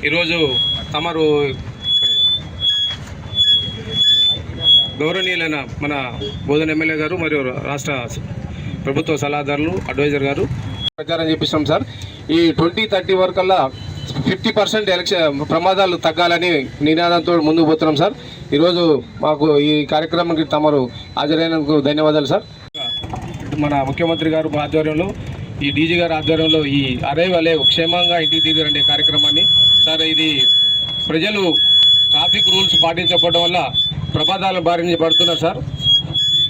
ఈరోజు తమరు గౌరవనీయులైన మన బోధన ఎమ్మెల్యే గారు మరియు రాష్ట్ర ప్రభుత్వ సలహాదారులు అడ్వైజర్ గారు ప్రచారం చేపిస్తాం సార్. ఈ 2030 వరకల్లా 50% ఎలక్షన్ ప్రమాదాలు తగ్గాలని నినాదంతో ముందుకు పోతున్నాం సార్. ఈరోజు మాకు ఈ కార్యక్రమానికి తమరు హాజరైనందుకు ధన్యవాదాలు సార్. మన ముఖ్యమంత్రి గారు ఆధ్వర్యంలో, ఈ డీజీ గారి ఆధ్వర్యంలో ఈ అరైవలే క్షేమంగా ఇంటికి దిగురండి కార్యక్రమాన్ని సార్. ఇది ప్రజలు ట్రాఫిక్ రూల్స్ పాటించకపోవడం వల్ల ప్రమాదాల బారిన పడుతున్నారు సార్.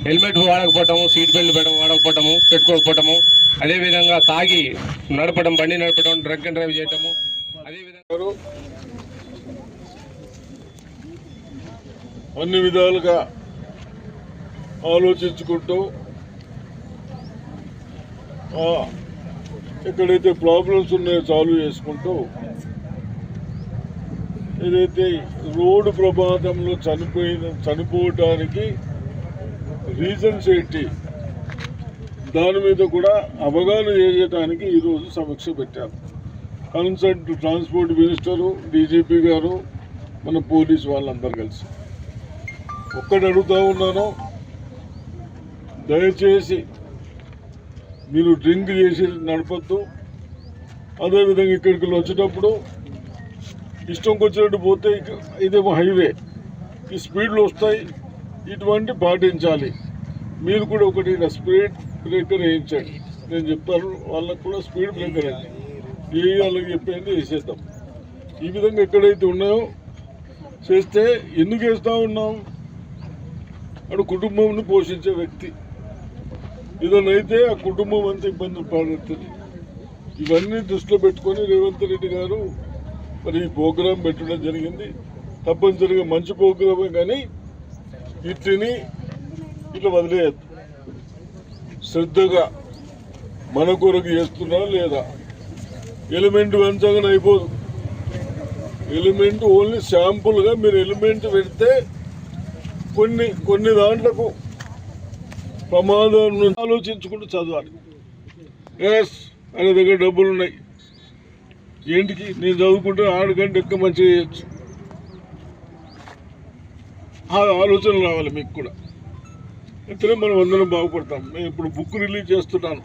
హెల్మెట్ వాడకపోవటము, సీట్ బెల్ట్ వాడకపోవటము, పెట్టుకోకపోవటము, అదేవిధంగా తాగి నడపడం, బండి నడపడం, డ్రంక్ అండ్ డ్రైవ్ చేయటము, అదేవిధంగా అన్ని విధాలుగా ఆలోచించుకుంటూ ఎక్కడైతే ప్రాబ్లమ్స్ ఉన్నాయో సాల్వ్ చేసుకుంటూ, ఏదైతే రోడ్డు ప్రమాదంలో చనిపోవటానికి రీజన్స్ ఏంటి దాని మీద కూడా అవగాహన చేయడానికి ఈరోజు సమీక్ష పెట్టారు. కన్సర్న్ ట్రాన్స్పోర్ట్ మినిస్టరు, డీజీపీ గారు, మన పోలీస్ వాళ్ళందరూ కలిసి ఒక్కటి అడుగుతూ ఉన్నాను, దయచేసి మీరు డ్రింక్ చేసి నడపద్దు. అదేవిధంగా ఇక్కడికి వచ్చేటప్పుడు ఇష్టంకి వచ్చినట్టు పోతే, ఇదేమో హైవే, ఈ స్పీడ్లు వస్తాయి, ఇటువంటి పాటించాలి. మీరు కూడా ఒకటి స్పీడ్ బ్రేకర్ వేయించండి. నేను చెప్పాను వాళ్ళకు కూడా స్పీడ్ బ్రేకర్ వేయండి, వాళ్ళకి చెప్పేది వేసేద్దాం. ఈ విధంగా ఎక్కడైతే ఉన్నాయో చేస్తే, ఎందుకు వేస్తూ ఉన్నాం, అటు కుటుంబంని పోషించే వ్యక్తి ఇదనైతే ఆ కుటుంబం అంతా ఇబ్బందులు పడుతుంది. ఇవన్నీ దృష్టిలో పెట్టుకొని రేవంత్ రెడ్డి గారు మరి ఈ ప్రోగ్రాం పెట్టడం జరిగింది. తప్పనిసరిగా మంచి ప్రోగ్రామే, కానీ వీటిని ఇట్లా వదిలేయద్దు. శ్రద్ధగా మన కొరకు చేస్తున్నా లేదా, ఎలిమెంట్ పెంచగానే అయిపోదు. ఎలిమెంట్ ఓన్లీ శాంపుల్గా మీరు ఎలిమెంట్ పెడితే కొన్ని దాంట్లకు ప్రమాదం ఆలోచించుకుంటూ చదవాలి. ఎస్ ఆయన దగ్గర డబ్బులు ఉన్నాయి, ఏంటికి నేను చదువుకుంటే ఆడకంటే ఎక్కువ మంచిగా చేయొచ్చు, ఆ ఆలోచన రావాలి మీకు కూడా. అయితే మనం అందరం బాగుపడతాం. నేను ఇప్పుడు బుక్ రిలీజ్ చేస్తున్నాను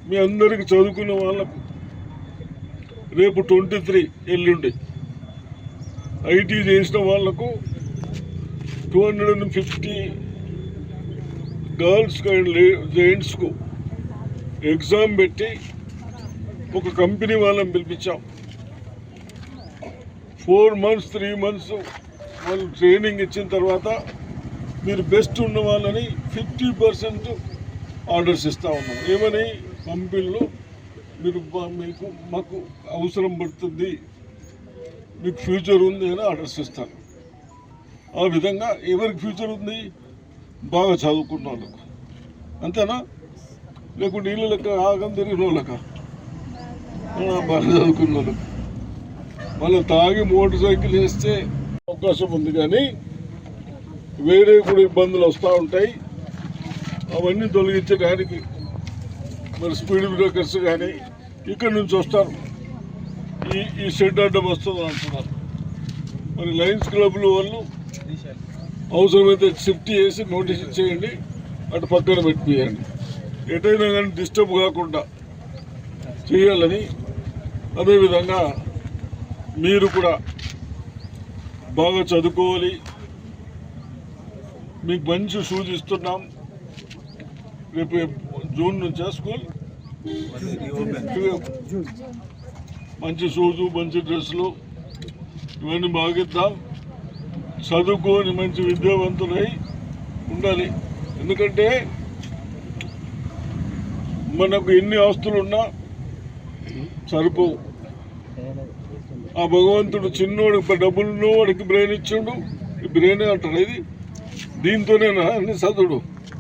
మీ అందరికీ, చదువుకున్న వాళ్ళకు. రేపు 23 ఎల్లుండి ఐటీ చేసిన వాళ్లకు 250 గర్ల్స్ అండ్ జెంట్స్కు ఎగ్జామ్ పెట్టి ఒక కంపెనీ వాళ్ళని పిలిపించాం. 4 months 3 months వాళ్ళు ట్రైనింగ్ ఇచ్చిన తర్వాత మీరు బెస్ట్ ఉన్న వాళ్ళని 50% ఆర్డర్స్ ఇస్తూ ఉన్నాం. ఏమని, కంపెనీలో మీరు మాకు అవసరం పడుతుంది, మీకు ఫ్యూచర్ ఉంది అని ఆర్డర్స్ ఇస్తారు. ఆ విధంగా ఎవరికి ఫ్యూచర్ ఉంది, బాగా చదువుకున్న వాళ్ళకు, అంతేనా? లేకుంటే ఇల్లు లెక్క ఆగం తిరిగిన వాళ్ళక, బాగా చదువుకున్న వాళ్ళకు. మళ్ళీ తాగి మోటార్ సైకిల్ వేస్తే అవకాశం ఉంది, కానీ వేరే కూడా ఇబ్బందులు వస్తూ ఉంటాయి. అవన్నీ తొలగించడానికి మరి స్పీడ్ బ్రేకర్స్ కానీ ఇక్కడి నుంచి వస్తారు, ఈ షెడ్ అడ్డం వస్తుంది అంటున్నారు. మరి లయన్స్ క్లబ్లు వాళ్ళు అవసరమైతే షిఫ్ట్ చేసి నోటీస్ ఇచ్చేయండి, అటు పక్కన పెట్టియండి. ఎటైనా కానీ డిస్టర్బ్ కాకుండా చేయాలని. అదేవిధంగా మీరు కూడా బాగా చదువుకోవాలి. మీకు మంచి షూస్ ఇస్తున్నాం. రేపు జూన్ నుంచా స్కూల్? మంచి షూజు, మంచి డ్రెస్సులు ఇవన్నీ బాగిద్దాం. చదువుకొని మంచి విద్యావంతులై ఉండాలి. ఎందుకంటే మనకు ఎన్ని ఆస్తులున్నా సరిపోవు. ఆ భగవంతుడు చిన్నోడికి డబ్బులు ఉన్నవాడికి బ్రెయిన్ ఇచ్చిండు. ఈ బ్రెయిన్ అంటాడు, ఇది దీంతోనేనా అన్ని చదువుడు.